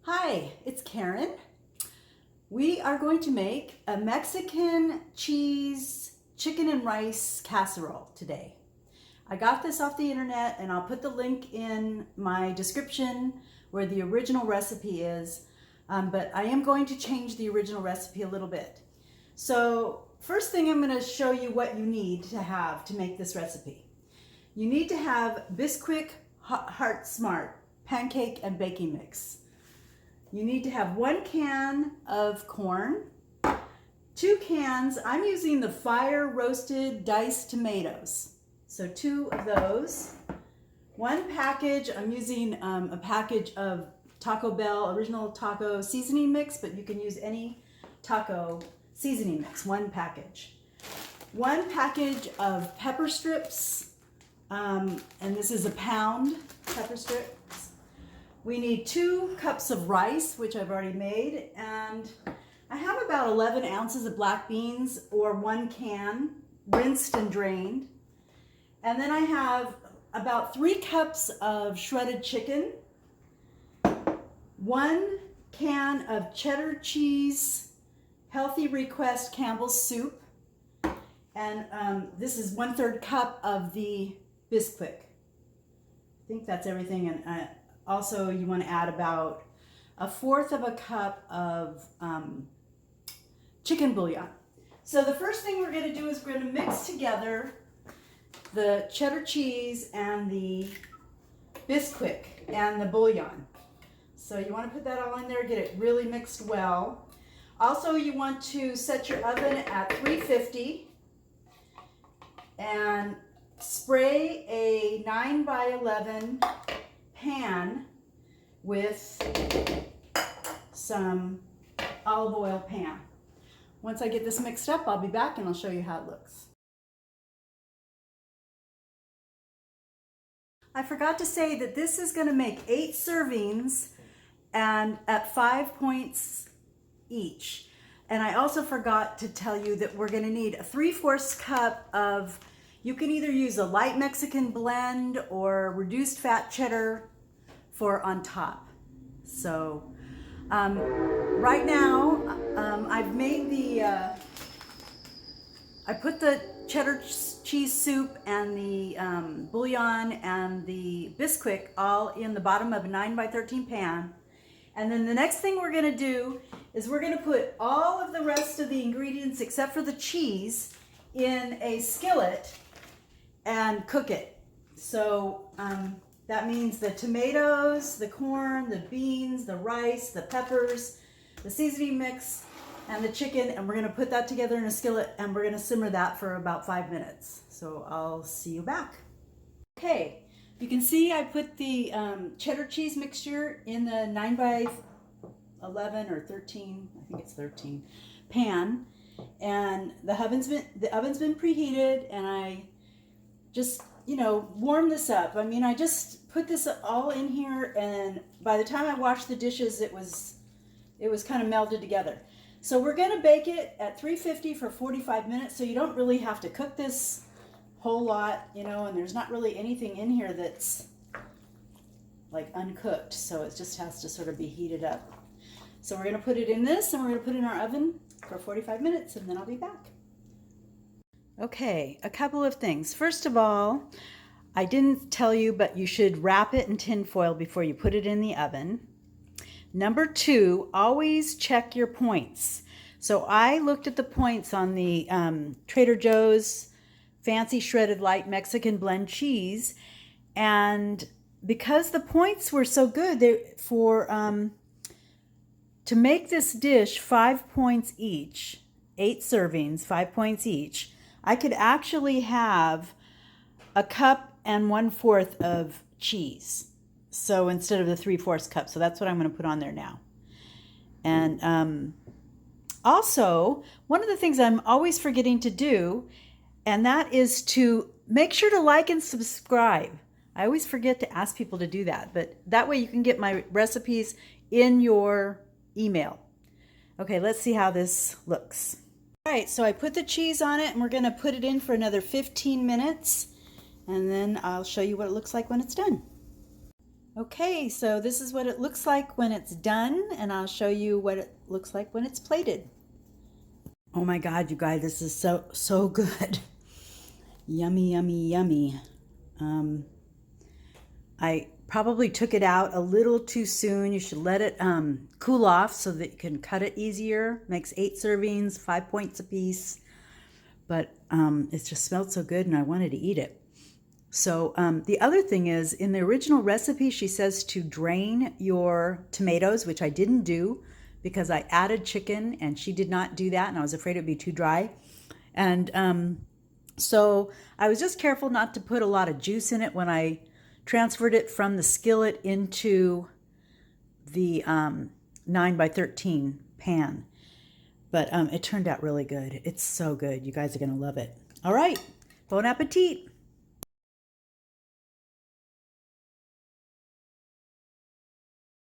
Hi, it's Karen. We are going to make a Mexican cheese chicken and rice casserole today. I got this off the internet and I'll put the link in my description where the original recipe is, but I am going to change the original recipe a little bit. So first thing, I'm going to show you what you need to have to make this recipe. You need to have Bisquick Heart Smart pancake and baking mix. You need to have 1 can of corn, 2 cans, I'm using the fire roasted diced tomatoes. So 2 of those. 1 package, I'm using a package of Taco Bell original taco seasoning mix, but you can use any taco seasoning mix, 1 package. 1 package of pepper strips, and this is a pound pepper strips. We need 2 cups of rice, which I've already made, and I have about 11 ounces of black beans, or 1 can, rinsed and drained. And then I have about 3 cups of shredded chicken, 1 can of cheddar cheese, healthy request Campbell's soup, and this is 1/3 cup of the Bisquick. I think that's everything. And also, you want to add about 1/4 of a cup of chicken bouillon. So the first thing we're going to do is we're going to mix together the cheddar cheese and the Bisquick and the bouillon. So you want to put that all in there, get it really mixed well. Also, you want to set your oven at 350 and spray a 9x11 pan with some olive oil pan. Once I get this mixed up, I'll be back and I'll show you how it looks. I forgot to say that this is going to make 8 servings and at 5 points each. And I also forgot to tell you that we're going to need a 3/4 cup of, you can either use a light Mexican blend or reduced fat cheddar for on top. So right now I've made the, I put the cheddar cheese soup and the bouillon and the Bisquick all in the bottom of a 9x13 pan. And then the next thing we're going to do is we're going to put all of the rest of the ingredients except for the cheese in a skillet and cook it. So that means the tomatoes, the corn, the beans, the rice, the peppers, the seasoning mix, and the chicken, and we're going to put that together in a skillet and we're going to simmer that for about 5 minutes. So I'll see you back. Okay, you can see I put the cheddar cheese mixture in the 9x11 or 13, I think it's 13, pan, and the oven's been preheated, and I just, warm this up. I mean, I just put this all in here, and by the time I washed the dishes, it was kind of melted together. So we're going to bake it at 350 for 45 minutes, so you don't really have to cook this whole lot, and there's not really anything in here that's like uncooked, so it just has to sort of be heated up. So we're going to put it in this, and we're going to put it in our oven for 45 minutes, and then I'll be back. Okay, a couple of things. First of all, I didn't tell you, but you should wrap it in tin foil before you put it in the oven. Number 2, always check your points. So I looked at the points on the Trader Joe's fancy shredded light Mexican blend cheese, and because the points were so good, to make this dish 5 points each, 8 servings, 5 points each, I could actually have 1 cup and 1/4 of cheese. So instead of the 3/4 cup, so that's what I'm going to put on there now. And also, one of the things I'm always forgetting to do, and that is to make sure to like and subscribe. I always forget to ask people to do that, but that way you can get my recipes in your email. Okay, let's see how this looks. All right, so I put the cheese on it, and we're going to put it in for another 15 minutes, and then I'll show you what it looks like when it's done. Okay, so this is what it looks like when it's done, and I'll show you what it looks like when it's plated. Oh my God, you guys, this is so good. Yummy, yummy, yummy. I probably took it out a little too soon. You should let it cool off so that you can cut it easier. Makes 8 servings, 5 points a piece. But it just smelled so good and I wanted to eat it. So the other thing is, in the original recipe, she says to drain your tomatoes, which I didn't do because I added chicken and she did not do that and I was afraid it would be too dry. And so I was just careful not to put a lot of juice in it when I transferred it from the skillet into the 9x13 pan. But it turned out really good. It's so good. You guys are going to love it. All right. Bon appetit.